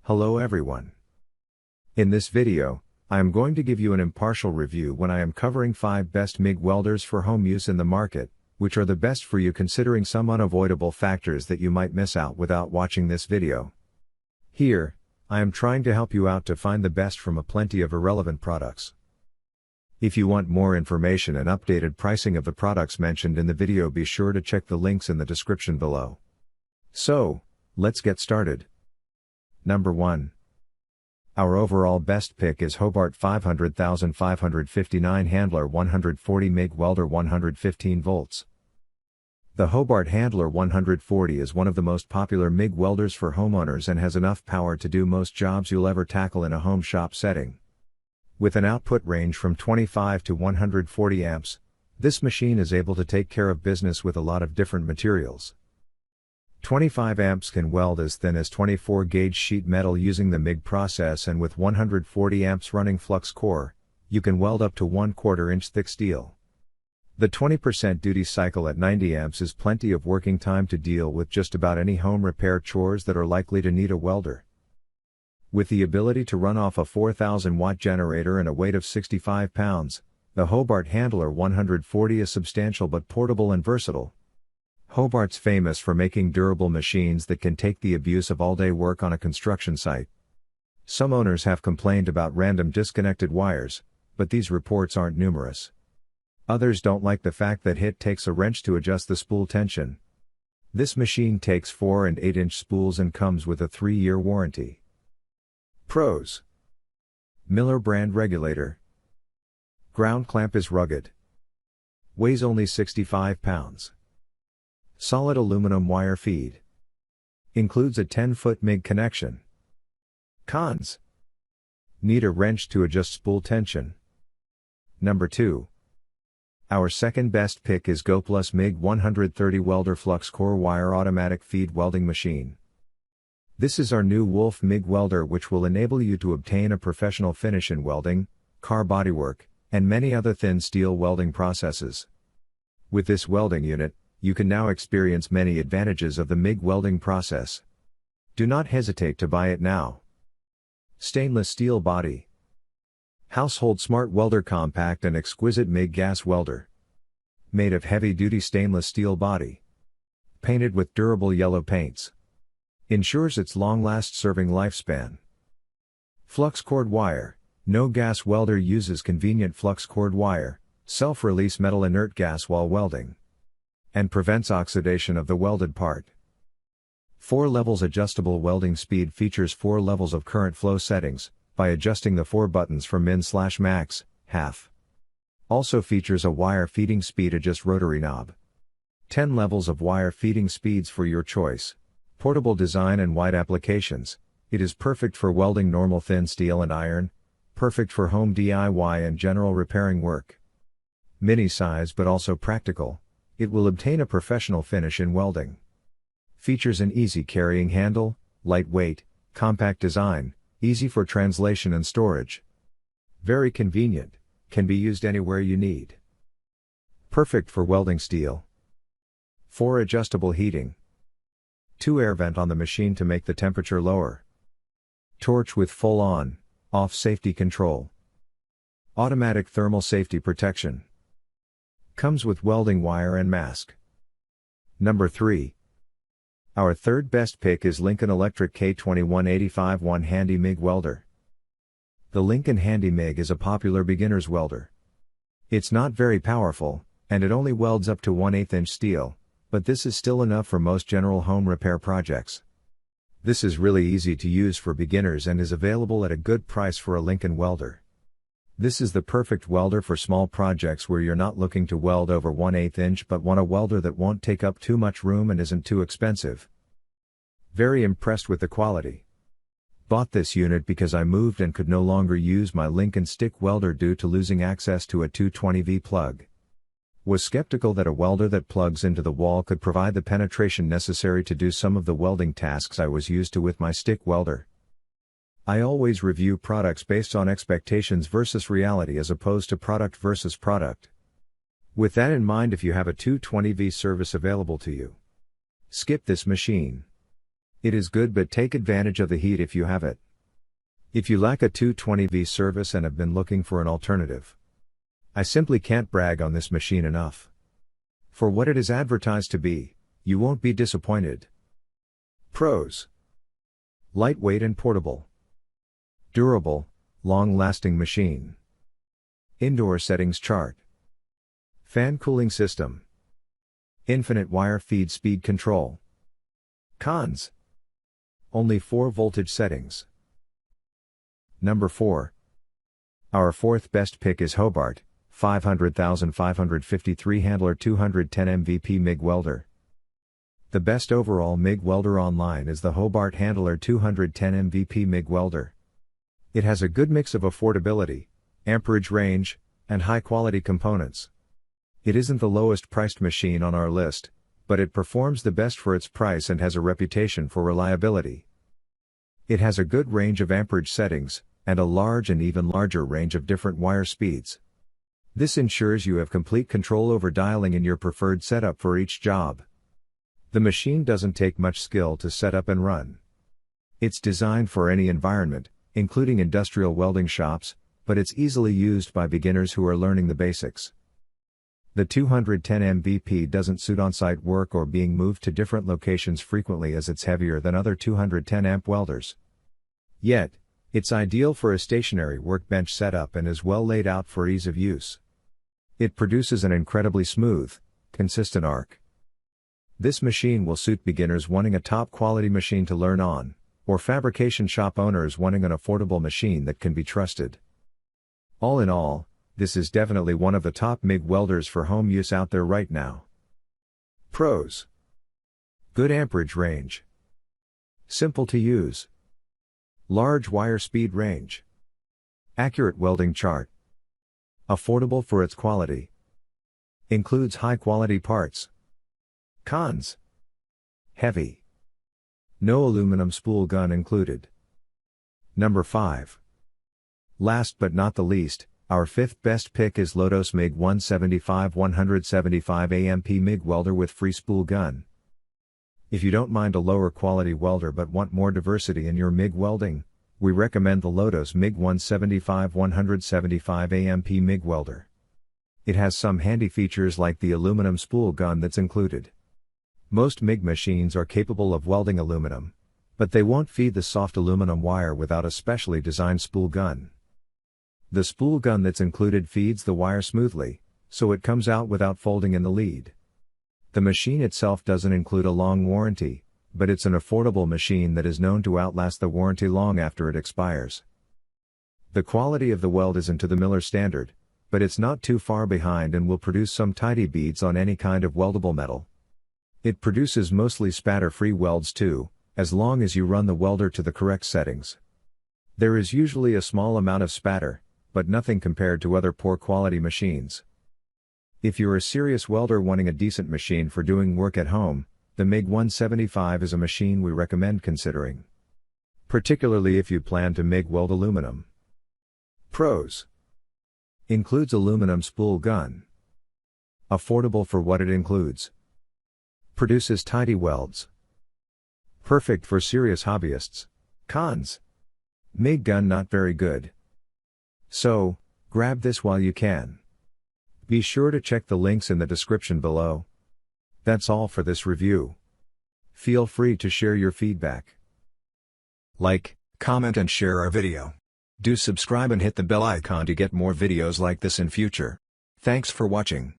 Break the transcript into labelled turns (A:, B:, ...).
A: Hello everyone. In this video, I am going to give you an impartial review when I am covering 5 best MIG welders for home use in the market, which are the best for you considering some unavoidable factors that you might miss out without watching this video. Here, I am trying to help you out to find the best from a plenty of irrelevant products. If you want more information and updated pricing of the products mentioned in the video, be sure to check the links in the description below. So, let's get started. Number 1. Our overall best pick is Hobart 500,559 Handler 140 MIG Welder 115 volts. The Hobart Handler 140 is one of the most popular MIG welders for homeowners and has enough power to do most jobs you'll ever tackle in a home shop setting. With an output range from 25 to 140 amps, this machine is able to take care of business with a lot of different materials. 25 amps can weld as thin as 24 gauge sheet metal using the MIG process, and with 140 amps running flux core, you can weld up to 1/4 inch thick steel. The 20% duty cycle at 90 amps is plenty of working time to deal with just about any home repair chores that are likely to need a welder. With the ability to run off a 4,000 watt generator and a weight of 65 pounds, the Hobart Handler 140 is substantial but portable and versatile. Hobart's famous for making durable machines that can take the abuse of all-day work on a construction site. Some owners have complained about random disconnected wires, but these reports aren't numerous. Others don't like the fact that it takes a wrench to adjust the spool tension. This machine takes 4 and 8-inch spools and comes with a 3-year warranty. Pros: Miller brand regulator. Ground clamp is rugged. Weighs only 65 pounds. Solid aluminum wire feed. Includes a 10-foot MIG connection. Cons: Need a wrench to adjust spool tension. Number 2. Our second best pick is Goplus MIG 130 Welder Flux Core Wire Automatic Feed Welding Machine. This is our new Wolf MIG Welder, which will enable you to obtain a professional finish in welding, car bodywork, and many other thin steel welding processes. With this welding unit, you can now experience many advantages of the MIG welding process. Do not hesitate to buy it now. Stainless steel body. Household smart welder, compact and exquisite MIG gas welder. Made of heavy-duty stainless steel body. Painted with durable yellow paints. Ensures its long-last serving lifespan. Flux cord wire. No gas welder uses convenient flux cord wire, self-release metal inert gas while welding, and prevents oxidation of the welded part. 4 levels adjustable welding speed. Features 4 levels of current flow settings, by adjusting the 4 buttons for min/max, half. Also features a wire feeding speed adjust rotary knob. 10 levels of wire feeding speeds for your choice. Portable design and wide applications. It is perfect for welding normal thin steel and iron, perfect for home DIY and general repairing work. Mini size but also practical. It will obtain a professional finish in welding. Features an easy carrying handle, lightweight, compact design, easy for translation and storage. Very convenient, can be used anywhere you need. Perfect for welding steel. 4 adjustable heating. 2 air vent on the machine to make the temperature lower. Torch with full on, off safety control. Automatic thermal safety protection. Comes with welding wire and mask. Number 3. Our third best pick is Lincoln Electric K2185 1 Handy MIG Welder. The Lincoln Handy MIG is a popular beginner's welder. It's not very powerful, and it only welds up to 1/8 inch steel, but this is still enough for most general home repair projects. This is really easy to use for beginners and is available at a good price for a Lincoln welder. This is the perfect welder for small projects where you're not looking to weld over 1/8 inch but want a welder that won't take up too much room and isn't too expensive. Very impressed with the quality. Bought this unit because I moved and could no longer use my Lincoln stick welder due to losing access to a 220V plug. Was skeptical that a welder that plugs into the wall could provide the penetration necessary to do some of the welding tasks I was used to with my stick welder. I always review products based on expectations versus reality as opposed to product versus product. With that in mind, if you have a 220V service available to you, skip this machine. It is good, but take advantage of the heat if you have it. If you lack a 220V service and have been looking for an alternative, I simply can't brag on this machine enough. For what it is advertised to be, you won't be disappointed. Pros: lightweight and portable. Durable, long-lasting machine. Indoor settings chart. Fan cooling system. Infinite wire feed speed control. Cons: only 4 voltage settings. Number 4. Our fourth best pick is Hobart, 500,553 Handler 210 MVP MIG Welder. The best overall MIG welder online is the Hobart Handler 210 MVP MIG Welder. It has a good mix of affordability, amperage range, and high-quality components. It isn't the lowest priced machine on our list, but it performs the best for its price and has a reputation for reliability. It has a good range of amperage settings, and a large and even larger range of different wire speeds. This ensures you have complete control over dialing in your preferred setup for each job. The machine doesn't take much skill to set up and run. It's designed for any environment, including industrial welding shops, but it's easily used by beginners who are learning the basics. The 210 MVP doesn't suit on-site work or being moved to different locations frequently, as it's heavier than other 210 amp welders. Yet, it's ideal for a stationary workbench setup and is well laid out for ease of use. It produces an incredibly smooth, consistent arc. This machine will suit beginners wanting a top-quality machine to learn on, or fabrication shop owners wanting an affordable machine that can be trusted. All in all, this is definitely one of the top MIG welders for home use out there right now. Pros: good amperage range. Simple to use. Large wire speed range. Accurate welding chart. Affordable for its quality. Includes high-quality parts. Cons: heavy. No aluminum spool gun included. Number 5. Last but not the least, our fifth best pick is Wolf MIG 175 AMP MIG Welder with free spool gun. If you don't mind a lower quality welder but want more diversity in your MIG welding, we recommend the Wolf MIG 175 AMP MIG Welder. It has some handy features like the aluminum spool gun that's included. Most MIG machines are capable of welding aluminum, but they won't feed the soft aluminum wire without a specially designed spool gun. The spool gun that's included feeds the wire smoothly, so it comes out without folding in the lead. The machine itself doesn't include a long warranty, but it's an affordable machine that is known to outlast the warranty long after it expires. The quality of the weld isn't to the Miller standard, but it's not too far behind and will produce some tidy beads on any kind of weldable metal. It produces mostly spatter-free welds too, as long as you run the welder to the correct settings. There is usually a small amount of spatter, but nothing compared to other poor-quality machines. If you're a serious welder wanting a decent machine for doing work at home, the MIG 175 is a machine we recommend considering. Particularly if you plan to MIG weld aluminum. Pros: includes aluminum spool gun. Affordable for what it includes. Produces tidy welds. Perfect for serious hobbyists. Cons: MIG gun not very good. So, grab this while you can. Be sure to check the links in the description below. That's all for this review. Feel free to share your feedback. Like, comment and share our video. Do subscribe and hit the bell icon to get more videos like this in future. Thanks for watching.